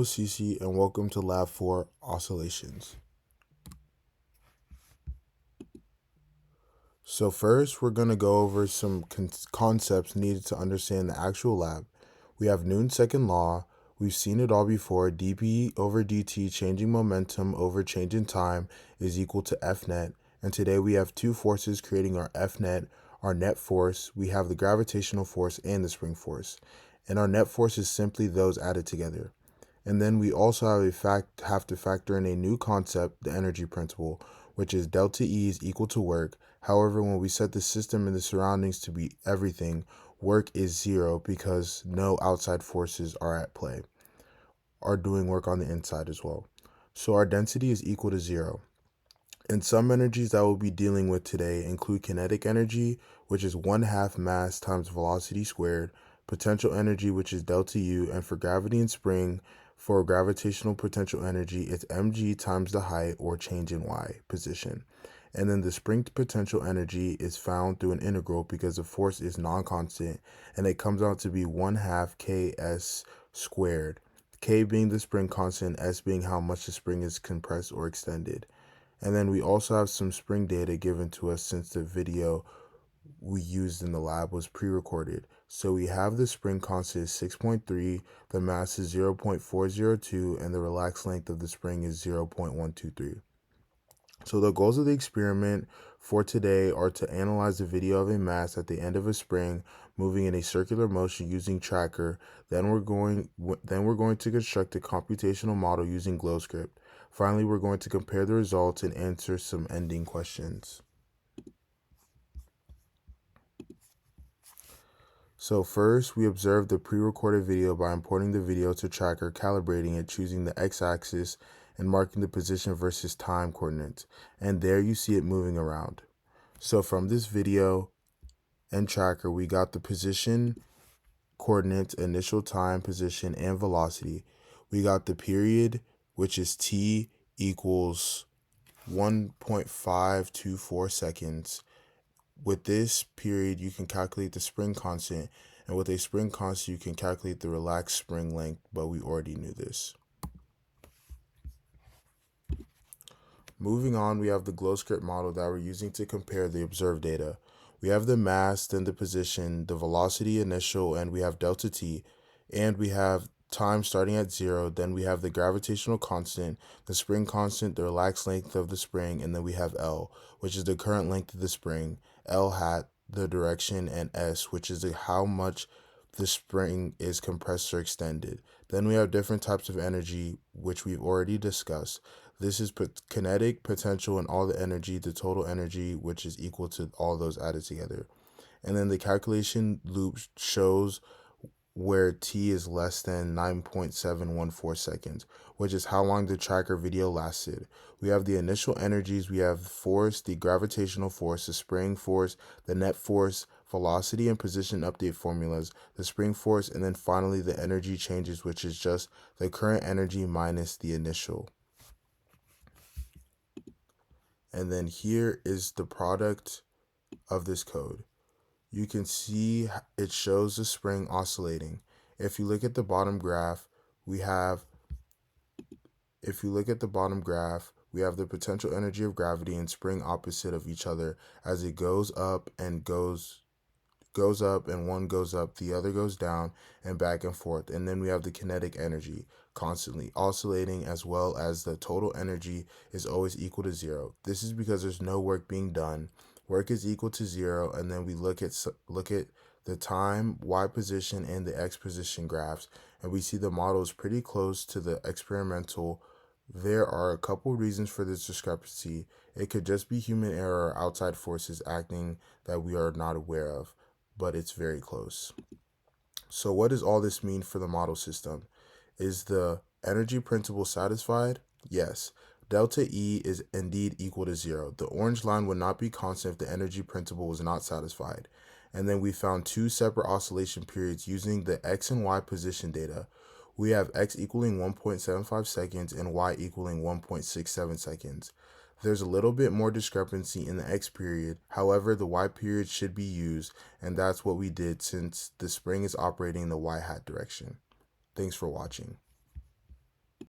CC, and welcome to Lab 4 Oscillations. So first, we're going to go over some concepts needed to understand the actual lab. We have Newton's second law. We've seen it all before. dP over dt, changing momentum over change in time, is equal to F net. And today we have two forces creating our F net, our net force. We have the gravitational force and the spring force. And our net force is simply those added together. And then we also have to factor in a new concept, the energy principle, which is delta E is equal to work. However, when we set the system and the surroundings to be everything, work is zero because no outside forces are at play, are doing work on the inside as well. So our density is equal to zero. And some energies that we'll be dealing with today include kinetic energy, which is 1/2 mass times velocity squared, potential energy, which is delta U, and for gravity and spring, for gravitational potential energy, it's mg times the height or change in y position. And then the spring potential energy is found through an integral because the force is non-constant, and it comes out to be 1/2 ks squared, k being the spring constant, s being how much the spring is compressed or extended. And then we also have some spring data given to us since the video we used in the lab was pre-recorded. So we have the spring constant is 6.3, the mass is 0.402, and the relaxed length of the spring is 0.123. So the goals of the experiment for today are to analyze the video of a mass at the end of a spring moving in a circular motion using tracker. Then we're going to construct a computational model using GlowScript. Finally, we're going to compare the results and answer some ending questions. So first, we observed the pre-recorded video by importing the video to tracker, calibrating it, choosing the x-axis, and marking the position versus time coordinates. And there you see it moving around. So from this video and tracker, we got the position, coordinates, initial time, position, and velocity. We got the period, which is t equals 1.524 seconds. With this period, you can calculate the spring constant, and with a spring constant, you can calculate the relaxed spring length, but we already knew this. Moving on, we have the GlowScript model that we're using to compare the observed data. We have the mass, then the position, the velocity initial, and we have delta t, and we have time starting at 0, then we have the gravitational constant, the spring constant, the relaxed length of the spring, and then we have L, which is the current length of the spring, L hat, the direction, and S, which is how much the spring is compressed or extended. Then we have different types of energy, which we've already discussed. This is kinetic, potential, and all the energy, the total energy, which is equal to all those added together. And then the calculation loop shows where t is less than 9.714 seconds, which is how long the tracker video lasted. We have the initial energies, we have force, the gravitational force, the spring force, the net force, velocity and position update formulas, the spring force, and then finally the energy changes, which is just the current energy minus the initial. And then here is the product of this code. You can see it shows the spring oscillating. If you look at the bottom graph, we have the potential energy of gravity and spring opposite of each other as it goes up and one goes up, the other goes down, and back and forth. And then we have the kinetic energy constantly oscillating, as well as the total energy is always equal to 0. This is because there's no work being done. Work is equal to 0, and then we look at the time, y position, and the x position graphs, and we see the model is pretty close to the experimental. There are a couple reasons for this discrepancy. It could just be human error or outside forces acting that we are not aware of, but it's very close. So what does all this mean for the model system? Is the energy principle satisfied? Yes. Delta E is indeed equal to 0. The orange line would not be constant if the energy principle was not satisfied. And then we found two separate oscillation periods using the x and y position data. We have x equaling 1.75 seconds and y equaling 1.67 seconds. There's a little bit more discrepancy in the x period. However, the y period should be used, and that's what we did since the spring is operating in the y hat direction. Thanks for watching.